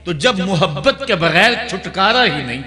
تو جب محبت کے بغیر چھٹکارا ہی نہیں،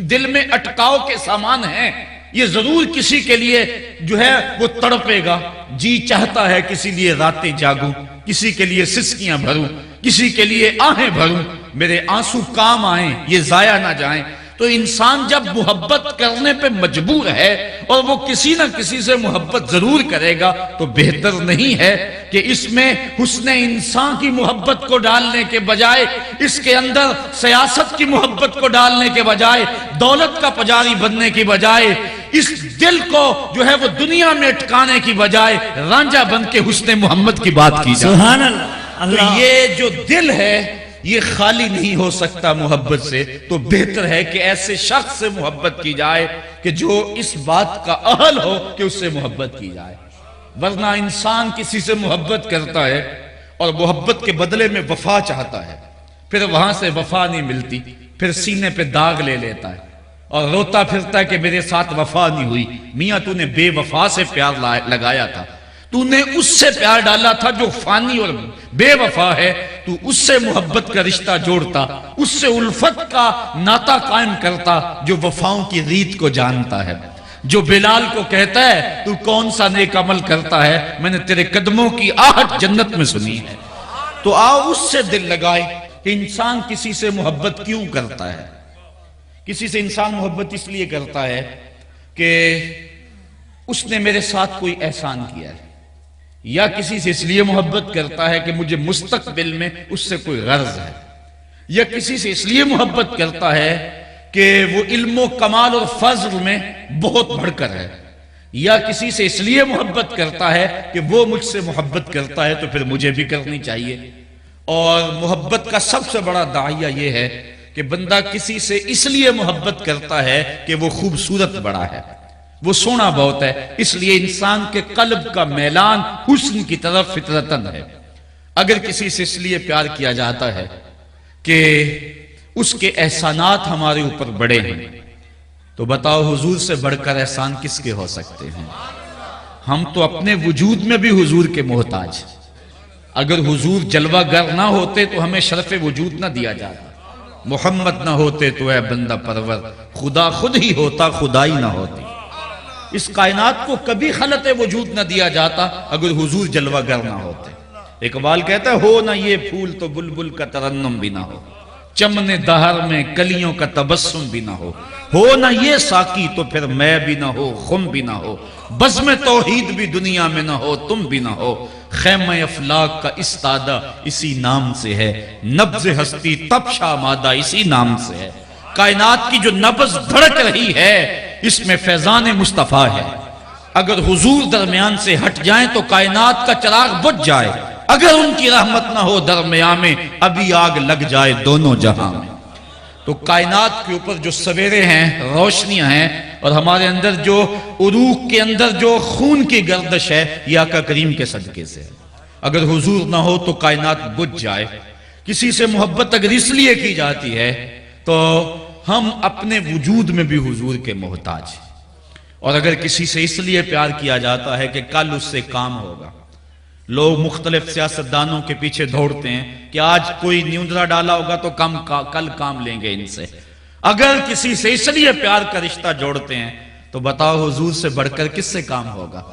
دل میں اٹکاؤ کے سامان ہیں، یہ ضرور کسی کے لیے جو ہے وہ تڑپے گا، جی چاہتا ہے کسی لیے راتیں جاگوں، کسی کے لیے سسکیاں بھروں، کسی کے لیے آہیں بھروں، میرے آنسو کام آئیں، یہ ضائع نہ جائیں۔ تو انسان جب محبت کرنے پہ مجبور ہے اور وہ کسی نہ کسی سے محبت ضرور کرے گا، تو بہتر نہیں ہے کہ اس میں حسن انسان کی محبت کو ڈالنے کے بجائے، اس کے اندر سیاست کی محبت کو ڈالنے کے بجائے، دولت کا پجاری بننے کی بجائے، اس دل کو جو ہے وہ دنیا میں اٹکانے کی بجائے رانجھا بن کے حسن محمد کی بات کی جائے۔ سبحان اللہ۔ تو یہ جو دل ہے یہ خالی نہیں ہو سکتا محبت سے، تو بہتر ہے کہ ایسے شخص سے محبت کی جائے کہ جو اس بات کا اہل ہو کہ اس سے محبت کی جائے۔ ورنہ انسان کسی سے محبت کرتا ہے اور محبت کے بدلے میں وفا چاہتا ہے، پھر وہاں سے وفا نہیں ملتی، پھر سینے پہ داغ لے لیتا ہے اور روتا پھرتا ہے کہ میرے ساتھ وفا نہیں ہوئی۔ میاں تو نے بے وفا سے پیار لگایا تھا، تو نے اس سے پیار ڈالا تھا جو فانی اور بے وفا ہے، تو اس سے محبت کا رشتہ جوڑتا، اس سے الفت کا ناطہ قائم کرتا جو وفاؤں کی ریت کو جانتا ہے، جو بلال کو کہتا ہے تو کون سا نیک عمل کرتا ہے، میں نے تیرے قدموں کی آہٹ جنت میں سنی ہے۔ تو آؤ اس سے دل لگائے کہ انسان کسی سے محبت کیوں کرتا ہے۔ کسی سے انسان محبت اس لیے کرتا ہے کہ اس نے میرے ساتھ کوئی احسان کیا ہے، یا کسی سے اس لیے محبت کرتا ہے کہ مجھے مستقبل میں اس سے کوئی غرض ہے، یا کسی سے اس لیے محبت کرتا ہے کہ وہ علم و کمال اور فضل میں بہت بڑھ کر ہے، یا کسی سے اس لیے محبت کرتا ہے کہ وہ مجھ سے محبت کرتا ہے تو پھر مجھے بھی کرنی چاہیے۔ اور محبت کا سب سے بڑا داعیہ یہ ہے کہ بندہ کسی سے اس لیے محبت کرتا ہے کہ وہ خوبصورت بڑا ہے، وہ سونا بہت ہے، اس لیے انسان کے قلب کا میلان حسن کی طرف فطرتاً ہے۔ اگر کسی سے اس لیے پیار کیا جاتا ہے کہ اس کے احسانات ہمارے اوپر بڑے ہیں، تو بتاؤ حضور سے بڑھ کر احسان کس کے ہو سکتے ہیں؟ ہم تو اپنے وجود میں بھی حضور کے محتاج۔ اگر حضور جلوہ گر نہ ہوتے تو ہمیں شرف وجود نہ دیا جاتا، محمد نہ ہوتے تو اے بندہ پرور، خدا خود ہی ہوتا خدائی نہ ہوتی۔ اس کائنات کو کبھی خلط وجود نہ دیا جاتا اگر حضور جلوہ گر نہ ہوتے۔ اقبال کہتا ہے ہو نہ یہ پھول تو بلبل کا ترنم بھی نہ ہو، چمن دہر میں کلیوں کا تبسم بھی نہ ہو نہ یہ ساقی تو پھر میں بھی نہ ہو، خم بھی نہ ہو، بزم توحید بھی دنیا میں نہ ہو، تم بھی نہ ہو، خیمہ افلاک کا استادہ اسی نام سے ہے، نبض ہستی تب شامادہ اسی نام سے ہے۔ کائنات کی جو نبض دھڑک رہی ہے اس میں فیضان مصطفیٰ ہے۔ اگر حضور درمیان سے ہٹ جائیں تو کائنات کا چراغ بجھ جائے، اگر ان کی رحمت نہ ہو درمیان میں ابھی آگ لگ جائے دونوں جہاں میں۔ تو کائنات کے اوپر جو سویرے ہیں، روشنیاں ہیں، اور ہمارے اندر جو عروق کے اندر جو خون کی گردش ہے یہ آقا کریم کے صدقے سے ہے۔ اگر حضور نہ ہو تو کائنات بجھ جائے۔ کسی سے محبت اگر اس لیے کی جاتی ہے تو ہم اپنے وجود میں بھی حضور کے محتاج ہیں، اور اگر کسی سے اس لیے پیار کیا جاتا ہے کہ کل اس سے کام ہوگا۔ لوگ مختلف سیاستدانوں کے پیچھے دوڑتے ہیں کہ آج کوئی نیوندرا ڈالا ہوگا تو کل کام لیں گے ان سے۔ اگر کسی سے اس لیے پیار کا رشتہ جوڑتے ہیں تو بتاؤ حضور سے بڑھ کر کس سے کام ہوگا؟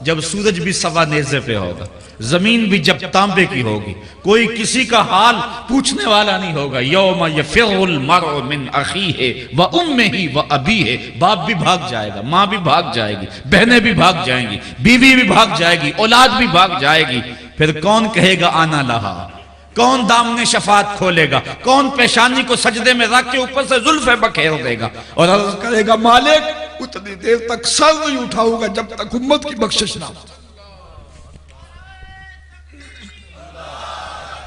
جب سورج بھی سوا نیزے پہ ہوگا، زمین بھی جب تانبے کی ہوگی، کوئی کسی کا حال پوچھنے والا نہیں ہوگا۔ یوم یفر المرء من اخیہ وامہ وابیہ، باپ بھی بھاگ جائے گا، ماں بھی بھاگ جائے گی، بہنیں بھی بھاگ جائیں گی، بیوی بھی بھاگ جائے گی، اولاد بھی بھاگ جائے گی۔ پھر کون کہے گا آنا لہا؟ کون دامن شفاعت کھولے گا؟ کون پیشانی کو سجدے میں رکھ کے اوپر سے زلفیں بکھیر دے گا اور عرض کرے گا مالک اتنی دیر تک سر نہیں اٹھاؤں گا جب تک امت کی بخشش نہ ہو۔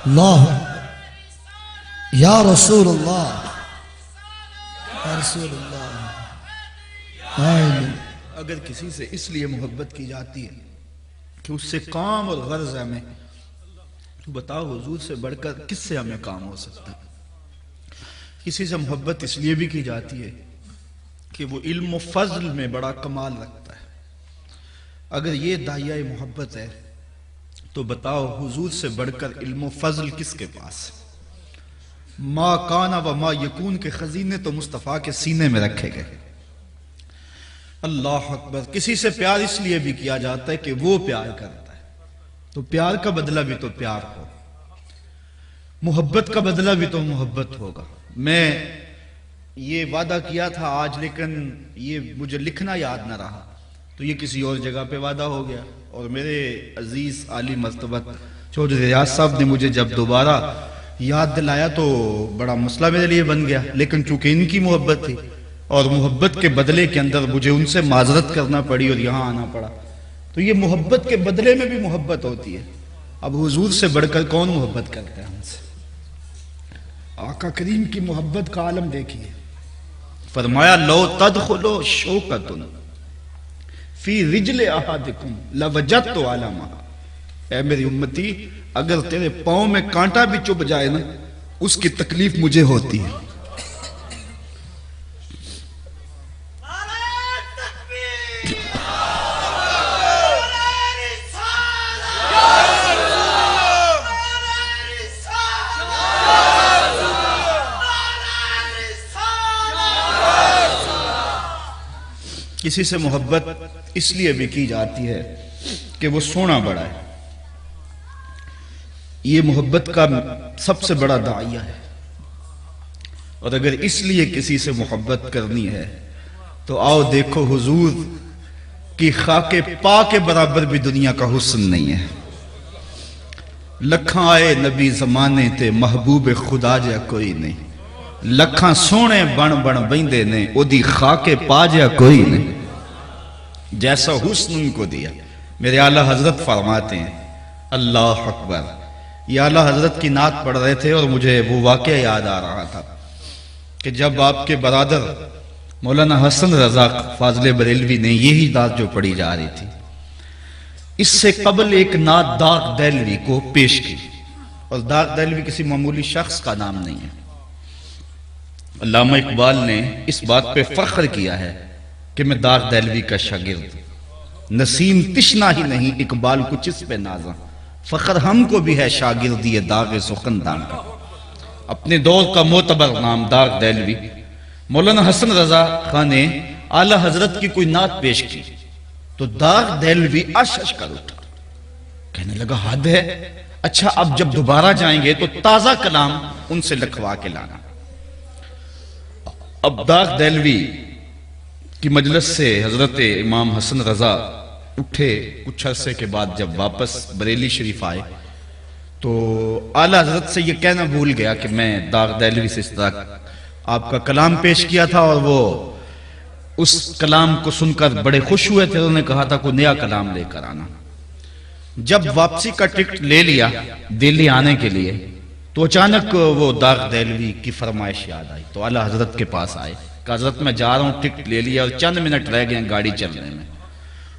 اللہ یا رسول اللہ، یا رسول اللہ۔ آمین۔ اگر کسی سے اس لیے محبت کی جاتی ہے کہ اس سے کام اور غرض ہے ہمیں، تو بتاؤ حضور سے بڑھ کر کس سے ہمیں کام ہو سکتا ہے؟ کسی سے محبت اس لیے بھی کی جاتی ہے کہ وہ علم و فضل میں بڑا کمال رکھتا ہے۔ اگر یہ داعیہ محبت ہے تو بتاؤ حضور سے بڑھ کر علم و فضل کس کے پاس ہے؟ ما کانا و ما یکون کے خزینے تو مصطفیٰ کے سینے میں رکھے گئے۔ اللہ اکبر۔ کسی سے پیار اس لیے بھی کیا جاتا ہے کہ وہ پیار کرتا ہے، تو پیار کا بدلہ بھی تو پیار ہو، محبت کا بدلہ بھی تو محبت ہوگا۔ میں یہ وعدہ کیا تھا آج، لیکن یہ مجھے لکھنا یاد نہ رہا، تو یہ کسی اور جگہ پہ وعدہ ہو گیا، اور میرے عزیز عالی مرتبت چودھری ریاض صاحب نے مجھے جب دوبارہ یاد دلایا تو بڑا مسئلہ میرے لیے بن گیا، لیکن چونکہ ان کی محبت تھی اور محبت کے بدلے کے اندر مجھے ان سے معذرت کرنا پڑی اور یہاں آنا پڑا، تو یہ محبت کے بدلے میں بھی محبت ہوتی ہے۔ اب حضور سے بڑھ کر کون محبت کرتا ہے ہم سے؟ آقا کریم کی محبت کا عالم دیکھیے۔ فرمایا لو تدخلوا شوکۃ فی رجل احدکم لوجدت علما، اے میری امتی اگر تیرے پاؤں میں کانٹا بھی چبھ جائے نا، اس کی تکلیف مجھے ہوتی ہے۔ کسی سے محبت اس لیے بھی کی جاتی ہے کہ وہ سونا بڑا ہے، یہ محبت کا سب سے بڑا داعیہ ہے، اور اگر اس لیے کسی سے محبت کرنی ہے تو آؤ دیکھو حضور کی خاک پا کے برابر بھی دنیا کا حسن نہیں ہے۔ لکھاں آئے نبی زمانے تے محبوب خدا جا کوئی نہیں، لکھاں سونے بن بن بیندے نے او دی خاک پا جا کوئی نہیں، جیسا حسن ان کو دیا۔ میرے اعلیٰ حضرت فرماتے ہیں، اللہ اکبر، یہ اعلیٰ حضرت کی نعت پڑھ رہے تھے اور مجھے وہ واقعہ یاد آ رہا تھا کہ جب آپ کے برادر مولانا حسن رضا فاضل بریلوی نے یہی نعت جو پڑھی جا رہی تھی، اس سے قبل ایک نعت داغ دہلوی کو پیش کی، اور داغ دہلوی کسی معمولی شخص کا نام نہیں ہے۔ علامہ اقبال نے اس بات پہ فخر کیا ہے کہ میں داغ دہلوی کا شاگرد ہوں، نسیم تشنا ہی نہیں اقبال کچھ اس پہ نازاں، فخر ہم کو بھی ہے شاگردی داغ سخندان کا۔ اپنے دور کا معتبر نام داغ دہلوی، مولانا حسن رضا خان نے اعلیٰ حضرت کی کوئی نعت پیش کی تو داغ دہلوی اشش کر اٹھا، کہنے لگا حد ہے، اچھا اب جب دوبارہ جائیں گے تو تازہ کلام ان سے لکھوا کے لانا۔ اب داغ دہلوی کی مجلس سے حضرت امام حسن رضا اٹھے، کچھ عرصے کے بعد جب واپس بریلی شریف آئے تو اعلیٰ حضرت سے یہ کہنا بھول گیا کہ میں داغ دہلوی سے اس طرح آپ کا کلام پیش کیا تھا، اور وہ اس کلام کو سن کر بڑے خوش ہوئے تھے، انہوں نے کہا تھا کوئی نیا کلام لے کر آنا۔ جب واپسی کا ٹکٹ لے لیا دلی آنے کے لیے تو اچانک وہ داغ دہلوی کی فرمائش یاد آئی، تو اعلیٰ حضرت کے پاس آئے کہ حضرت میں جا رہا ہوں، ٹکٹ لے لیا اور چند منٹ رہ گئے گاڑی چلنے میں،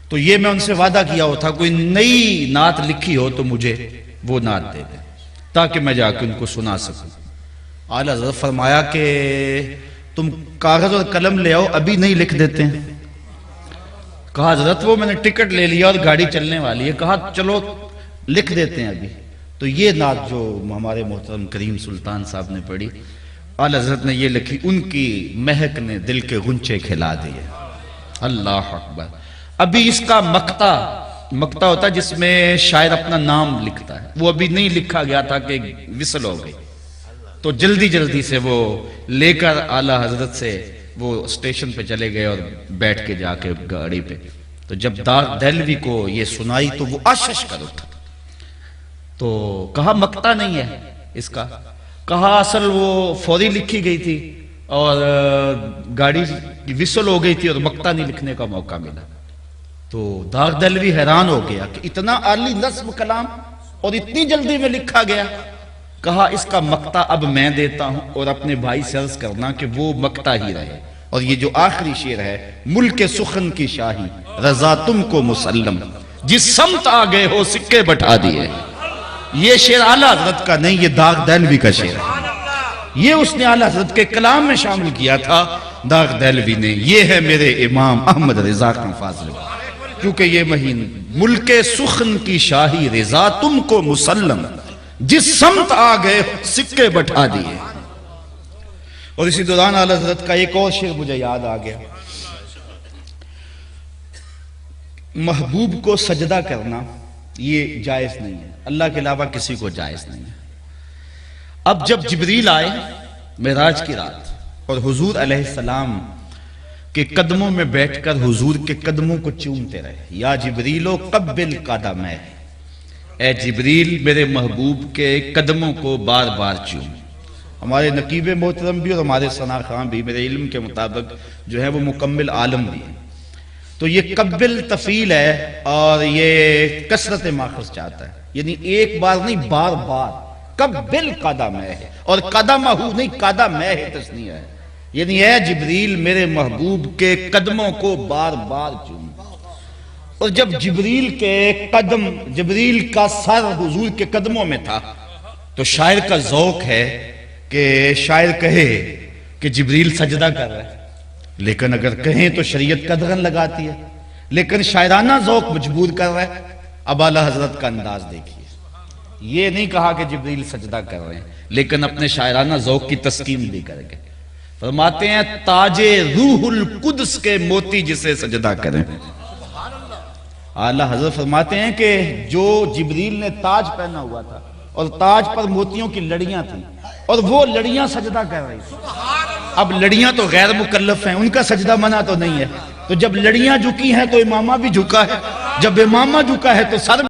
تو یہ میں ان سے وعدہ کیا ہو تھا کوئی نئی نعت لکھی ہو تو مجھے وہ نعت دے دیں تاکہ میں جا کے ان کو سنا سکوں۔ اعلیٰ حضرت فرمایا کہ تم کاغذ اور قلم لے آؤ، ابھی نہیں لکھ دیتے ہیں؟ کہا حضرت وہ میں نے ٹکٹ لے لیا اور گاڑی چلنے والی ہے، کہا چلو لکھ دیتے ہیں ابھی۔ تو یہ نعت جو ہمارے محترم کریم سلطان صاحب نے پڑھی، اعلیٰ حضرت نے یہ لکھی، ان کی مہک نے دل کے غنچے کھلا دیے۔ اللہ اکبر۔ ابھی اس کا مقطع ہوتا ہے جس میں شاعر اپنا نام لکھتا ہے، وہ ابھی نہیں لکھا گیا تھا کہ وصل ہو گئی، تو جلدی جلدی سے وہ لے کر اعلیٰ حضرت سے وہ اسٹیشن پہ چلے گئے اور بیٹھ کے جا کے گاڑی پہ، تو جب داغ دہلوی کو یہ سنائی تو وہ آشش کر اٹھا، تو کہا مقطع نہیں ہے اس کا، کہا اصل وہ فوری لکھی گئی تھی اور گاڑی وصل ہو گئی تھی اور مقطع نہیں لکھنے کا موقع ملا۔ تو داغ دہلوی حیران ہو گیا کہ اتنا عالی نظم کلام اور اتنی جلدی میں لکھا گیا۔ کہا اس کا مقطع اب میں دیتا ہوں اور اپنے بھائی سے عرض کرنا کہ وہ مقطع ہی رہے، اور یہ جو آخری شعر ہے، ملک سخن کی شاہی رضا تم کو مسلم، جس سمت آ گئے ہو سکے بٹھا دیے، یہ شعر اعلیٰ حضرت کا نہیں، یہ داغ دہلوی کا شعر ہے، یہ اس نے اعلیٰ حضرت کے کلام میں شامل کیا تھا داغ دہلوی نے۔ یہ ہے میرے امام احمد رضا خان فاضل، کیونکہ یہ مہین ملک سخن کی شاہی رضا تم کو مسلم، جس سمت آ گئے سکے بٹھا دیے۔ اور اسی دوران اعلیٰ حضرت کا ایک اور شعر مجھے یاد آ گیا، محبوب کو سجدہ کرنا یہ جائز نہیں ہے، اللہ کے علاوہ کسی کو جائز نہیں ہے۔ اب جب جبریل آئے معراج کی رات اور حضور علیہ السلام کے قدموں میں بیٹھ کر حضور کے قدموں کو چومتے رہے، یا جبریلو قبل قدمہ، اے جبریل میرے محبوب کے قدموں کو بار بار چوم۔ ہمارے نقیب محترم بھی اور ہمارے ثنا خاں بھی میرے علم کے مطابق جو ہے وہ مکمل عالم بھی ہیں، تو یہ قبل تفیل ہے اور یہ کثرت ماخذ چاہتا ہے، یعنی ایک بار نہیں بار بار، قبل قدمہ ہے، اور قدمہ نہیں قدمہ ہے تسنیہ ہے، یعنی اے جبریل میرے محبوب کے قدموں کو بار بار چوم۔ اور جب جبریل کا سر حضور کے قدموں میں تھا تو شاعر کا ذوق ہے کہ شاعر کہے کہ جبریل سجدہ کر رہا ہے، لیکن اگر کہیں تو شریعت قدغن لگاتی ہے، لیکن شاعرانہ ذوق مجبور کر رہا ہے۔ اب اعلیٰ حضرت کا انداز دیکھیے، یہ نہیں کہا کہ جبریل سجدہ کر رہے ہیں، لیکن اپنے شاعرانہ ذوق کی تسکین بھی کر گئے۔ فرماتے ہیں تاج روح القدس کے موتی جسے سجدہ کریں۔ اعلیٰ حضرت فرماتے ہیں کہ جو جبریل نے تاج پہنا ہوا تھا اور تاج پر موتیوں کی لڑیاں تھیں اور وہ لڑیاں سجدہ کر رہی تھیں، اب لڑیاں تو غیر مکلف ہیں، ان کا سجدہ منع تو نہیں ہے، تو جب لڑیاں جھکی ہیں تو امامہ بھی جھکا ہے، جب امامہ جھکا ہے تو سر